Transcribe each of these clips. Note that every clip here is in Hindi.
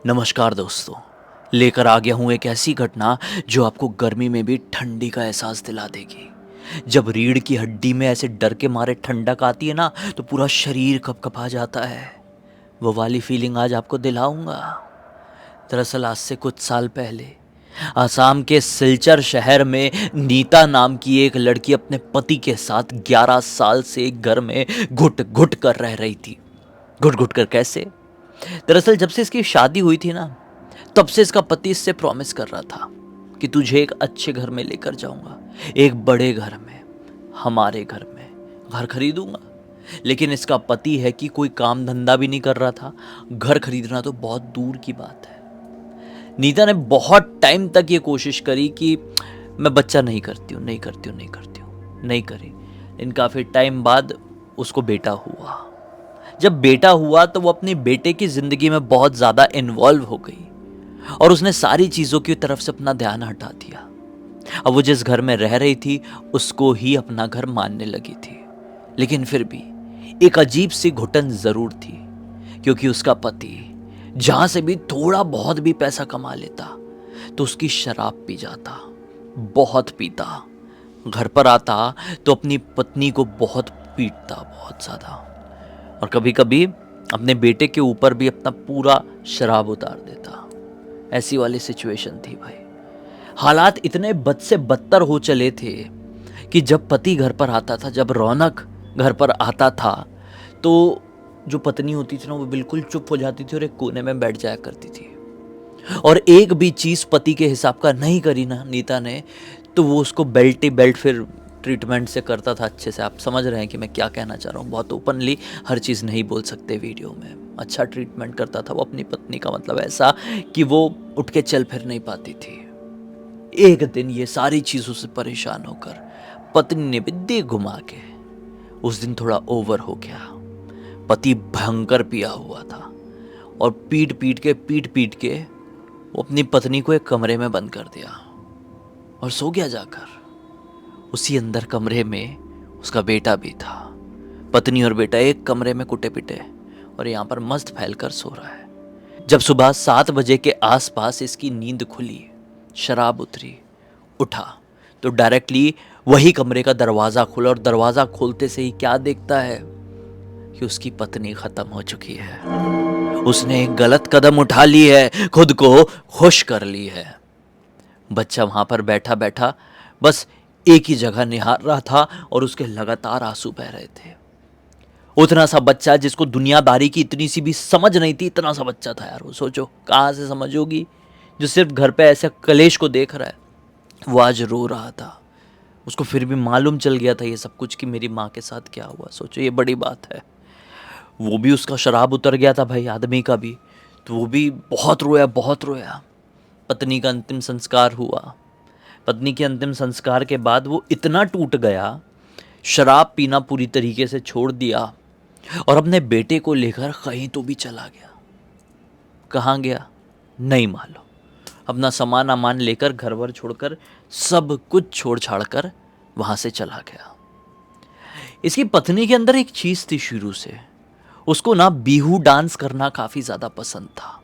नमस्कार दोस्तों। लेकर आ गया हूँ एक ऐसी घटना जो आपको गर्मी में भी ठंडी का एहसास दिला देगी। जब रीढ़ की हड्डी में ऐसे डर के मारे ठंडक आती है ना, तो पूरा शरीर कँपकँपा जाता है। वो वाली फीलिंग आज आपको दिलाऊंगा। दरअसल आज से कुछ साल पहले आसाम के सिलचर शहर में नीता नाम की एक लड़की अपने पति के साथ 11 साल से एक घर में घुट घुट कर रह रही थी। घुट घुट कर कैसे? दरअसल जब से इसकी शादी हुई थी ना, तब से इसका पति इससे प्रॉमिस कर रहा था कि तुझे एक अच्छे घर में लेकर जाऊंगा, एक बड़े घर में, हमारे घर में घर खरीदूंगा। लेकिन इसका पति है कि कोई काम धंधा भी नहीं कर रहा था, घर खरीदना तो बहुत दूर की बात है। नीता ने बहुत टाइम तक ये कोशिश करी कि मैं बच्चा नहीं करती हूँ, नहीं करती हूँ, नहीं करती हूँ, नहीं करी। इन काफ़ी टाइम बाद उसको बेटा हुआ। जब बेटा हुआ तो वो अपने बेटे की ज़िंदगी में बहुत ज़्यादा इन्वॉल्व हो गई और उसने सारी चीज़ों की तरफ से अपना ध्यान हटा दिया। अब वो जिस घर में रह रही थी उसको ही अपना घर मानने लगी थी। लेकिन फिर भी एक अजीब सी घुटन ज़रूर थी, क्योंकि उसका पति जहाँ से भी थोड़ा बहुत भी पैसा कमा लेता तो उसकी शराब पी जाता, बहुत पीता। घर पर आता तो अपनी पत्नी को बहुत पीटता, बहुत ज़्यादा। और कभी कभी अपने बेटे के ऊपर भी अपना पूरा शराब उतार देता। ऐसी वाली सिचुएशन थी भाई। हालात इतने बद से बदतर हो चले थे कि जब पति घर पर आता था, जब रौनक घर पर आता था, तो जो पत्नी होती थी ना, वो बिल्कुल चुप हो जाती थी और एक कोने में बैठ जाया करती थी। और एक भी चीज़ पति के हिसाब का नहीं करी ना नीता ने, तो वो उसको बेल्ट ही बेल्ट फिर ट्रीटमेंट से करता था अच्छे से। आप समझ रहे हैं कि मैं क्या कहना चाह रहा हूँ। बहुत ओपनली हर चीज़ नहीं बोल सकते वीडियो में। अच्छा ट्रीटमेंट करता था वो अपनी पत्नी का, मतलब ऐसा कि वो उठ के चल फिर नहीं पाती थी। एक दिन ये सारी चीज़ों से परेशान होकर पत्नी ने भी देह घुमा के, उस दिन थोड़ा ओवर हो गया। पति भयंकर पिया हुआ था और पीट पीट के वो अपनी पत्नी को एक कमरे में बंद कर दिया और सो गया जाकर। उसी अंदर कमरे में उसका बेटा भी था। पत्नी और बेटा एक कमरे में कुटे पिटे और यहाँ पर मस्त फैलकर सो रहा है। जब सुबह 7 बजे के आसपास इसकी नींद खुली, शराब उतरी, उठा तो डायरेक्टली वही कमरे का दरवाज़ा खुला और दरवाज़ा खोलते से ही क्या देखता है कि उसकी पत्नी ख़त्म हो चुकी है। उसने एक गलत कदम उठा ली है, खुद को खुश कर ली है। बच्चा वहाँ पर बैठा बैठा बस एक ही जगह निहार रहा था और उसके लगातार आंसू बह रहे थे। उतना सा बच्चा जिसको दुनियादारी की इतनी सी भी समझ नहीं थी, इतना सा बच्चा था यार वो। सोचो कहाँ से समझ होगी, जो सिर्फ घर पे ऐसे कलेश को देख रहा है। वो आज रो रहा था। उसको फिर भी मालूम चल गया था ये सब कुछ कि मेरी माँ के साथ क्या हुआ। सोचो ये बड़ी बात है। वो भी, उसका शराब उतर गया था भाई, आदमी का भी। तो वो भी बहुत रोया, बहुत रोया। पत्नी का अंतिम संस्कार हुआ। पत्नी के अंतिम संस्कार के बाद वो इतना टूट गया, शराब पीना पूरी तरीके से छोड़ दिया और अपने बेटे को लेकर कहीं तो भी चला गया। कहाँ गया नहीं मालूम। अपना सामान अमान लेकर, घर वर छोड़कर, सब कुछ छोड़ छाड़ कर वहाँ से चला गया। इसकी पत्नी के अंदर एक चीज़ थी शुरू से, उसको ना बिहू डांस करना काफ़ी ज़्यादा पसंद था।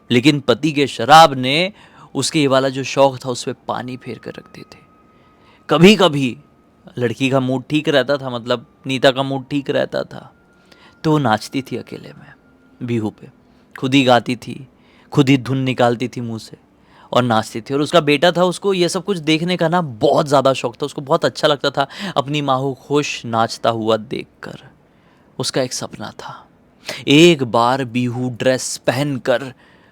लेकिन पति के शराब ने उसके ये वाला जो शौक़ था उस पर पानी फेर कर रख देते। कभी कभी लड़की का मूड ठीक रहता था, मतलब नीता का मूड ठीक रहता था, तो वो नाचती थी अकेले में बिहू पे। खुद ही गाती थी, खुद ही धुन निकालती थी मुंह से और नाचती थी। और उसका बेटा था, उसको ये सब कुछ देखने का ना बहुत ज़्यादा शौक़ था। उसको बहुत अच्छा लगता था अपनी माँ को खुश नाचता हुआ देखकर। उसका एक सपना था, एक बार बिहू ड्रेस पहनकर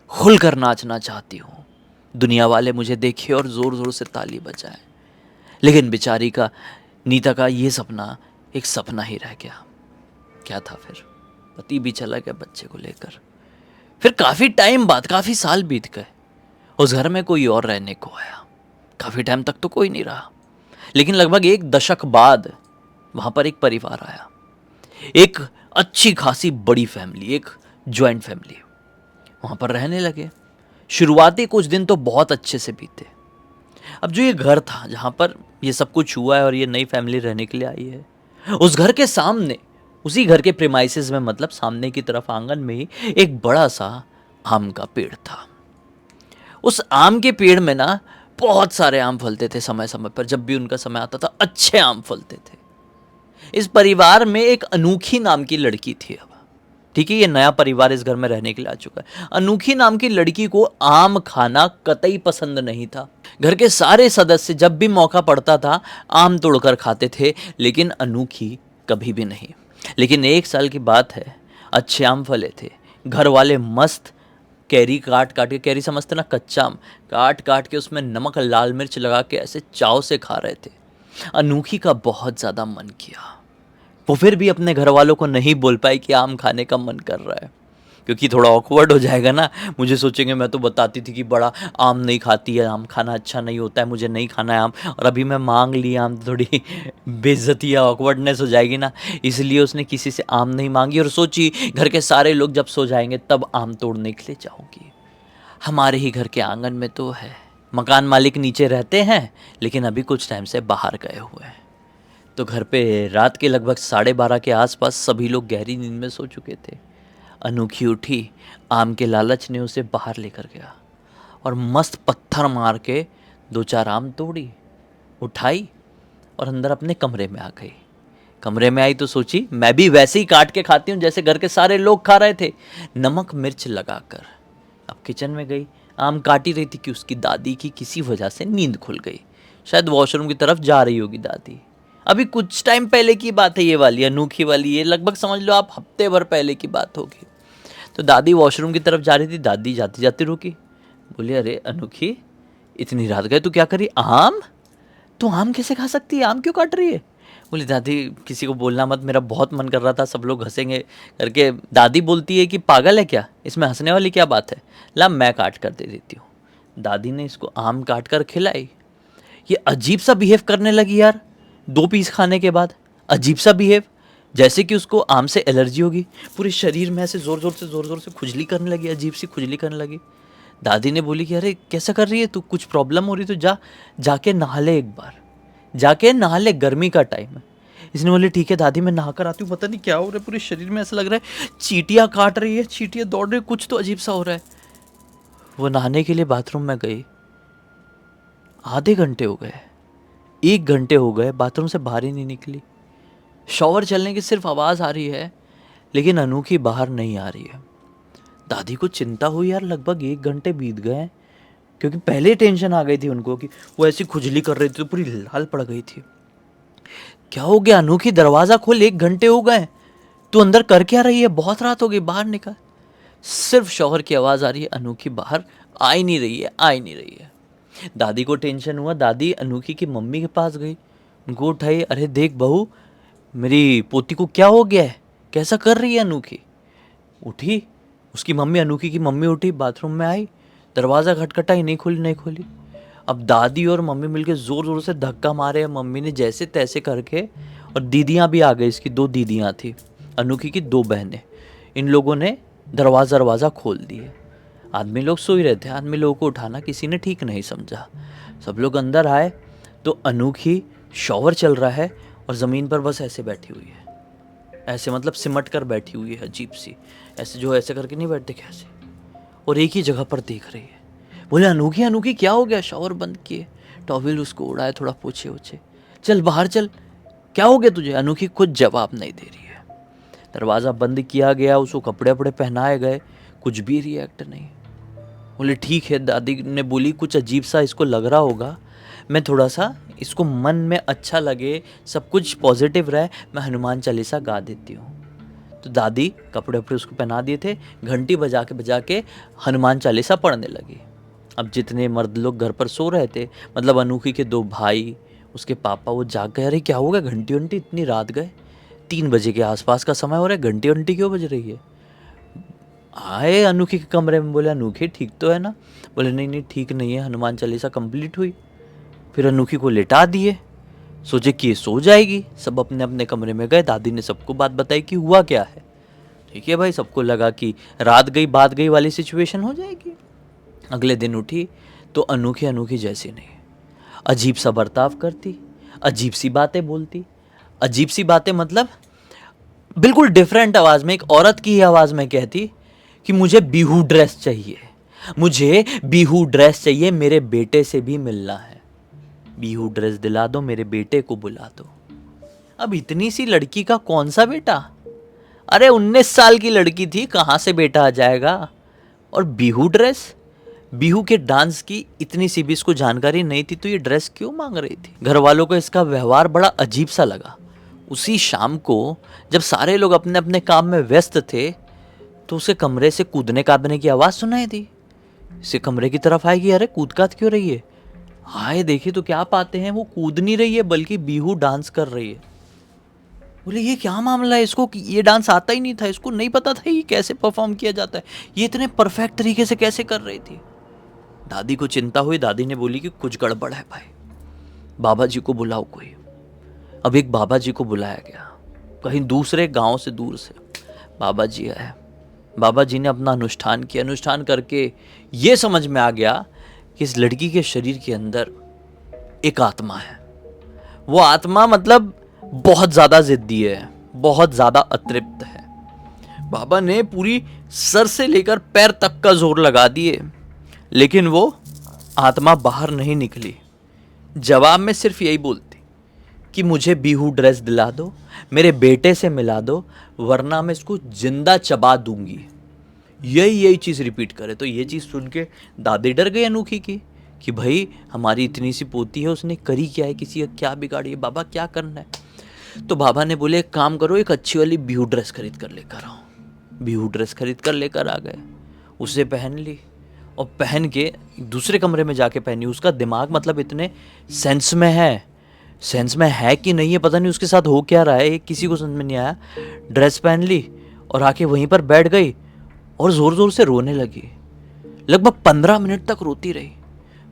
खुलकर नाचना चाहती हूँ, दुनिया वाले मुझे देखें और ज़ोर ज़ोर से ताली बजाएं। लेकिन बेचारी का, नीता का ये सपना एक सपना ही रह गया। क्या था फिर, पति भी चला गया बच्चे को लेकर। फिर काफ़ी टाइम बाद, काफ़ी साल बीत गए, उस घर में कोई और रहने को आया। काफ़ी टाइम तक तो कोई नहीं रहा, लेकिन लगभग 1 दशक बाद वहाँ पर एक परिवार आया। एक अच्छी खासी बड़ी फैमिली, एक जॉइंट फैमिली वहाँ पर रहने लगे। शुरुआती कुछ दिन तो बहुत अच्छे से बीते। अब जो ये घर था जहाँ पर ये सब कुछ हुआ है और ये नई फैमिली रहने के लिए आई है, उस घर के सामने, उसी घर के प्रेमाइसेस में, मतलब सामने की तरफ आंगन में ही एक बड़ा सा आम का पेड़ था। उस आम के पेड़ में ना बहुत सारे आम फलते थे समय समय पर, जब भी उनका समय आता था अच्छे आम फलते थे। इस परिवार में एक अनूठी नाम की लड़की थी। अब ठीक है, ये नया परिवार इस घर में रहने के लिए आ चुका है। अनूठी नाम की लड़की को आम खाना कतई पसंद नहीं था। घर के सारे सदस्य जब भी मौका पड़ता था आम तोड़कर खाते थे, लेकिन अनूठी कभी भी नहीं। लेकिन एक साल की बात है, अच्छे आम फले थे। घर वाले मस्त कैरी काट काट के, कैरी समझते ना, कच्चा आम काट काट के उसमें नमक लाल मिर्च लगा के ऐसे चाव से खा रहे थे। अनूठी का बहुत ज़्यादा मन किया। वो फिर भी अपने घर वालों को नहीं बोल पाई कि आम खाने का मन कर रहा है, क्योंकि थोड़ा ऑकवर्ड हो जाएगा ना। मुझे सोचेंगे मैं तो बताती थी कि बड़ा आम नहीं खाती है, आम खाना अच्छा नहीं होता है, मुझे नहीं खाना है आम, और अभी मैं मांग ली आम, तो थोड़ी बेइज्जती या ऑकवर्डनेस हो जाएगी ना। इसलिए उसने किसी से आम नहीं मांगी और सोची घर के सारे लोग जब सो जाएंगे तब आम तोड़ने के लिए जाऊंगी। हमारे ही घर के आंगन में तो है। मकान मालिक नीचे रहते हैं, लेकिन अभी कुछ टाइम से बाहर गए हुए हैं। तो घर पे रात के लगभग 12:30 के आसपास सभी लोग गहरी नींद में सो चुके थे। अनूठी उठी, आम के लालच ने उसे बाहर लेकर गया और मस्त पत्थर मार के 2-4 आम तोड़ी, उठाई और अंदर अपने कमरे में आ गई। कमरे में आई तो सोची मैं भी वैसे ही काट के खाती हूँ जैसे घर के सारे लोग खा रहे थे, नमक मिर्च लगाकर। अब किचन में गई, आम काटी रही थी कि उसकी दादी की किसी वजह से नींद खुल गई। शायद वॉशरूम की तरफ जा रही होगी दादी। अभी कुछ टाइम पहले की बात है ये वाली, अनूठी वाली, ये लगभग समझ लो आप हफ्ते भर पहले की बात होगी। तो दादी वॉशरूम की तरफ जा रही थी। दादी जाती जाती रुकी, बोली अरे अनूठी, इतनी रात गए तू क्या करी? आम? तू आम कैसे खा सकती है, आम क्यों काट रही है? बोली दादी किसी को बोलना मत, मेरा बहुत मन कर रहा था, सब लोग हंसेंगे करके। दादी बोलती है कि पागल है क्या, इसमें हंसने वाली क्या बात है, ला मैं काट कर दे देती हूँ। दादी ने इसको आम काट कर खिलाई। ये अजीब सा बिहेव करने लगी यार, 2 पीस खाने के बाद अजीब सा बिहेव, जैसे कि उसको आम से एलर्जी होगी। पूरे शरीर में ऐसे ज़ोर ज़ोर से खुजली करने लगी, अजीब सी खुजली करने लगी। दादी ने बोली कि अरे कैसा कर रही है तू, कुछ प्रॉब्लम हो रही तो जाके नहा ले, एक बार जाके नहा ले, गर्मी का टाइम है। इसने बोली ठीक है दादी मैं नहा कर आती हूँ। पता नहीं क्या हो रहा है, पूरे शरीर में ऐसा लग रहा है चींटियाँ काट रही है, चींटियाँ दौड़ रही है, कुछ तो अजीब सा हो रहा है। वो नहाने के लिए बाथरूम में गई। आधे घंटे हो गए, 1 घंटे हो गए, बाथरूम से बाहर ही नहीं निकली। शॉवर चलने की सिर्फ आवाज़ आ रही है, लेकिन अनूठी बाहर नहीं आ रही है। दादी को चिंता हुई यार, लगभग 1 घंटे बीत गए हैं, क्योंकि पहले टेंशन आ गई थी उनको कि वो ऐसी खुजली कर रही थी तो पूरी लाल पड़ गई थी। क्या हो गया अनूठी, दरवाज़ा खोल, 1 घंटे हो गए, तू अंदर कर क्या रही है, बहुत रात हो गई, बाहर निकल। सिर्फ शौहर की आवाज़ आ रही है, अनूठी बाहर आ ही नहीं रही है, आ ही नहीं रही है। दादी को टेंशन हुआ, दादी अनूठी की मम्मी के पास गई, उनको उठाई, अरे देख बहू मेरी पोती को क्या हो गया है, कैसा कर रही है अनूठी? उठी, उसकी मम्मी, अनूठी की मम्मी उठी, बाथरूम में आई, दरवाज़ा खटखटाई, नहीं खोली नहीं खोली। अब दादी और मम्मी मिलके ज़ोर ज़ोर से धक्का मारे, मम्मी ने जैसे तैसे करके, और दीदियाँ भी आ गई, इसकी 2 दीदियाँ थी, अनूठी की 2 बहनें, इन लोगों ने दरवाज़ा खोल दिए। आदमी लोग सो ही रहे थे, आदमी लोगों को उठाना किसी ने ठीक नहीं समझा। सब लोग अंदर आए तो अनूठी शॉवर चल रहा है और ज़मीन पर बस ऐसे बैठी हुई है, ऐसे मतलब सिमट कर बैठी हुई है, अजीब सी, ऐसे जो ऐसे करके नहीं बैठते कैसे, और एक ही जगह पर देख रही है। बोले अनूठी अनूठी क्या हो गया? शॉवर बंद किए, टॉवेल उसको उड़ाए, थोड़ा पूछे उछे, चल बाहर चल, क्या हो गया तुझे? अनूठी कुछ जवाब नहीं दे रही है। दरवाज़ा बंद किया गया, उसको कपड़े वपड़े पहनाए गए, कुछ भी रिएक्ट नहीं। बोले ठीक है, दादी ने बोली कुछ अजीब सा इसको लग रहा होगा, मैं थोड़ा सा इसको मन में अच्छा लगे, सब कुछ पॉजिटिव रहे, मैं हनुमान चालीसा गा देती हूँ। तो दादी कपड़े वपड़े उसको पहना दिए थे, घंटी बजा के हनुमान चालीसा पढ़ने लगी। अब जितने मर्द लोग घर पर सो रहे थे, मतलब अनूठी के 2 भाई, उसके पापा, वो जाग गए, अरे क्या हो गया, घंटी वंटी इतनी रात गए, 3 बजे के आसपास का समय हो रहा है, घंटी वंटी क्यों बज रही है? आए अनूठी के कमरे में, बोले अनूठी ठीक तो है ना? बोले नहीं नहीं ठीक नहीं है, हनुमान चालीसा कंप्लीट हुई। फिर अनूठी को लेटा दिए, सोचे कि ये सो जाएगी। सब अपने अपने कमरे में गए, दादी ने सबको बात बताई कि हुआ क्या है। ठीक है भाई, सबको लगा कि रात गई बात गई वाली सिचुएशन हो जाएगी। अगले दिन उठी तो अनूठी अनूठी जैसी नहीं, अजीब सा बर्ताव करती, अजीब सी बातें बोलती। अजीब सी बातें मतलब बिल्कुल डिफरेंट आवाज़ में, एक औरत की ही आवाज़ में कहती कि मुझे बिहू ड्रेस चाहिए, मुझे बिहू ड्रेस चाहिए, मेरे बेटे से भी मिलना है, बिहू ड्रेस दिला दो, मेरे बेटे को बुला दो। अब इतनी सी लड़की का कौन सा बेटा? अरे 19 साल की लड़की थी, कहां से बेटा आ जाएगा? और बिहू ड्रेस, बिहू के डांस की इतनी सी भी इसको जानकारी नहीं थी, तो ये ड्रेस क्यों मांग रही थी? घर वालों को इसका व्यवहार बड़ा अजीब सा लगा। उसी शाम को जब सारे लोग अपने अपने काम में व्यस्त थे, तो उसे कमरे से कूदने कादने की आवाज सुनाई दी। इसे कमरे की तरफ आएगी, अरे कूद काद क्यों रही है? आए देखिए तो क्या पाते हैं, वो कूद नहीं रही है बल्कि बिहू डांस कर रही है। बोले ये क्या मामला है, इसको ये डांस आता ही नहीं था, इसको नहीं पता था ये कैसे परफॉर्म किया जाता है, ये इतने परफेक्ट तरीके से कैसे कर रही थी। दादी को चिंता हुई, दादी ने बोली कि कुछ गड़बड़ है भाई, बाबा जी को बुलाओ कोई। अब एक बाबा जी को बुलाया गया, कहीं दूसरे गांव से, दूर से बाबा जी आए। बाबा जी ने अपना अनुष्ठान किया, अनुष्ठान करके ये समझ में आ गया कि इस लड़की के शरीर के अंदर एक आत्मा है। वो आत्मा मतलब बहुत ज्यादा जिद्दी है, बहुत ज्यादा अतृप्त है। बाबा ने पूरी सर से लेकर पैर तक का जोर लगा दिए, लेकिन वो आत्मा बाहर नहीं निकली। जवाब में सिर्फ यही बोलती कि मुझे बिहू ड्रेस दिला दो, मेरे बेटे से मिला दो, वरना मैं इसको जिंदा चबा दूंगी। यही चीज रिपीट करे। तो ये चीज सुन के दादी डर गई अनूखी की कि भाई हमारी इतनी सी पोती है, उसने करी क्या है, किसी का क्या बिगाड़ी है, बाबा क्या करना है? तो बाबा ने बोले एक काम करो, एक अच्छी वाली बिहू ड्रेस खरीद कर लेकर आओ। बिहू ड्रेस खरीद कर लेकर आ गए, उसे पहन ली और पहन के दूसरे कमरे में जाके पहनी। उसका दिमाग मतलब इतने सेंस में है कि नहीं है पता नहीं, उसके साथ हो क्या रहा है किसी को समझ में नहीं आया। ड्रेस पहन ली और आके वहीं पर बैठ गई और जोर जोर से रोने लगी। लगभग 15 मिनट तक रोती रही।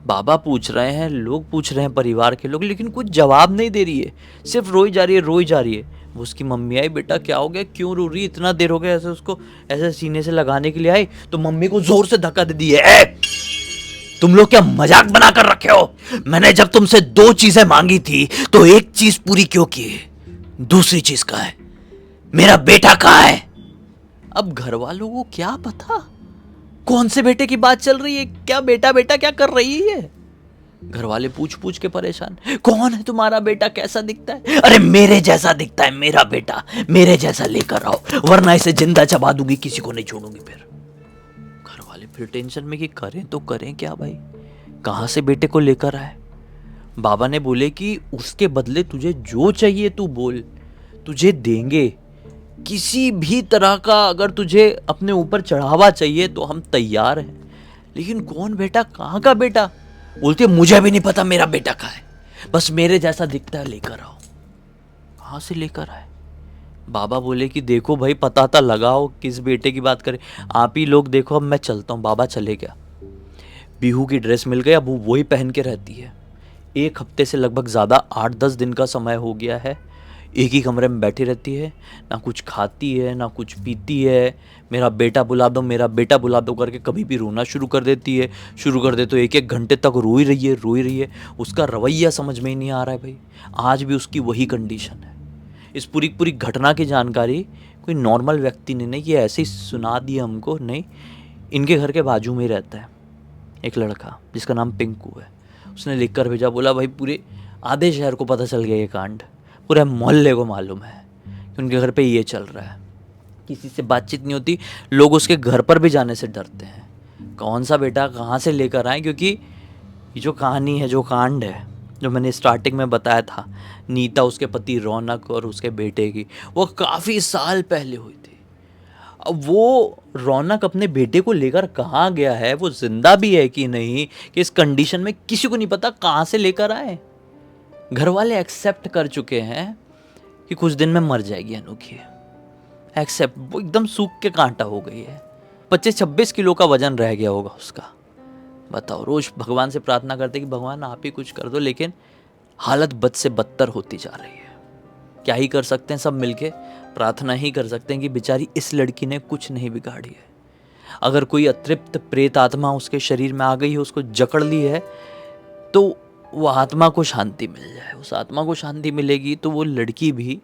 बाबा पूछ रहे हैं, लोग पूछ रहे हैं, परिवार के लोग, लेकिन कुछ जवाब नहीं दे रही है, सिर्फ रोई जा रही है, रोई जा रही है। वो उसकी मम्मी आई, बेटा क्या हो गया, क्यों रो रही, इतना देर हो गया। ऐसे उसको ऐसे सीने से लगाने के लिए आई तो मम्मी को जोर से धक्का दे दिए। तुम लोग क्या मजाक बना कर रखे हो? मैंने जब तुमसे 2 चीजें मांगी थी तो एक चीज पूरी क्यों की है? दूसरी चीज कहाँ है? मेरा बेटा कहाँ है? अब घर वालों को क्या पता कौन से बेटे की बात चल रही है, क्या बेटा बेटा क्या कर रही है? घर वाले पूछ पूछ के परेशान, कौन है तुम्हारा बेटा, कैसा दिखता है? अरे मेरे जैसा दिखता है मेरा बेटा, मेरे जैसा लेकर आओ, वरना इसे जिंदा चबा दूंगी, किसी को नहीं छोड़ूंगी। फिर टेंशन में कि करें तो करें क्या भाई, कहां से बेटे को लेकर आए? बाबा ने बोले कि उसके बदले तुझे जो चाहिए तू बोल, तुझे देंगे। किसी भी तरह का अगर तुझे अपने ऊपर चढ़ावा चाहिए तो हम तैयार हैं। लेकिन कौन बेटा, कहां का बेटा? बोलते मुझे भी नहीं पता मेरा बेटा कहां है, बस मेरे जैसा दिखता है, लेकर आओ। कहां से लेकर आए? बाबा बोले कि देखो भाई पता था लगाओ किस बेटे की बात करें, आप ही लोग देखो, अब मैं चलता हूँ। बाबा चले गया, बिहू की ड्रेस मिल गई, अब वो वही पहन के रहती है। 1 हफ्ते से लगभग ज़्यादा 8-10 दिन का समय हो गया है, एक ही कमरे में बैठी रहती है, ना कुछ खाती है ना कुछ पीती है। मेरा बेटा बुला दो, मेरा बेटा बुला दो करके कभी भी रोना शुरू कर देती है। शुरू कर दे तो 1-1 घंटे तक रोई रही है। उसका रवैया समझ में ही नहीं आ रहा है भाई, आज भी उसकी वही कंडीशन है। इस पूरी घटना की जानकारी कोई नॉर्मल व्यक्ति ने नहीं, ये ऐसे ही सुना दिया हमको नहीं। इनके घर के बाजू में ही रहता है एक लड़का जिसका नाम पिंकू है, उसने लिख कर भेजा, बोला भाई पूरे आधे शहर को पता चल गया ये कांड, पूरे मोहल्ले को मालूम है कि उनके घर पे ये चल रहा है। किसी से बातचीत नहीं होती, लोग उसके घर पर भी जाने से डरते हैं। कौन सा बेटा कहाँ से लेकर आए, क्योंकि ये जो कहानी है, जो कांड है, जो मैंने स्टार्टिंग में बताया था, नीता उसके पति रौनक और उसके बेटे की, वो काफ़ी साल पहले हुई थी। अब वो रौनक अपने बेटे को लेकर कहाँ गया है, वो जिंदा भी है कि नहीं, कि इस कंडीशन में किसी को नहीं पता, कहाँ से लेकर आए। घर वाले एक्सेप्ट कर चुके हैं कि कुछ दिन में मर जाएगी अनोखी, एक्सेप्ट। वो एकदम सूख के कांटा हो गई है, 25-26 किलो का वजन रह गया होगा उसका। बताओ, रोज भगवान से प्रार्थना करते कि भगवान आप ही कुछ कर दो, लेकिन हालत बद से बदतर होती जा रही है। क्या ही कर सकते हैं, सब मिलके प्रार्थना ही कर सकते हैं कि बेचारी इस लड़की ने कुछ नहीं बिगाड़ी है। अगर कोई अतृप्त प्रेत आत्मा उसके शरीर में आ गई है, उसको जकड़ ली है, तो वो आत्मा को शांति मिल जाए। उस आत्मा को शांति मिलेगी तो वो लड़की भी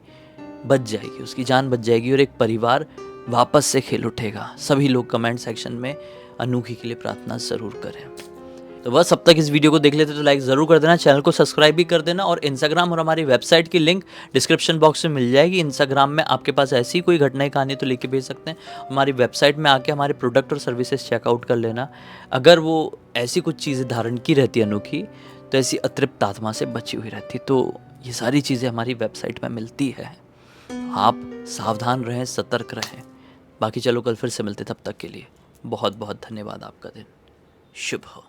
बच जाएगी, उसकी जान बच जाएगी और एक परिवार वापस से खिल उठेगा। सभी लोग कमेंट सेक्शन में अनूखी के लिए प्रार्थना ज़रूर करें। तो बस अब तक इस वीडियो को देख लेते तो लाइक ज़रूर कर देना, चैनल को सब्सक्राइब भी कर देना, और इंस्टाग्राम और हमारी वेबसाइट की लिंक डिस्क्रिप्शन बॉक्स में मिल जाएगी। इंस्टाग्राम में आपके पास ऐसी कोई घटना कहानी तो लेके भेज सकते हैं, हमारी वेबसाइट में आके हमारे प्रोडक्ट और सर्विसेज चेकआउट कर लेना। अगर वो ऐसी कुछ चीज़ें धारण की रहती है अनोखी, तो ऐसी अतृप्त आत्मा से बची हुई रहती, तो ये सारी चीज़ें हमारी वेबसाइट में मिलती है। आप सावधान रहें, सतर्क रहें। बाकी चलो कल फिर से मिलते, तब तक के लिए बहुत बहुत धन्यवाद। आपका दिन शुभ हो।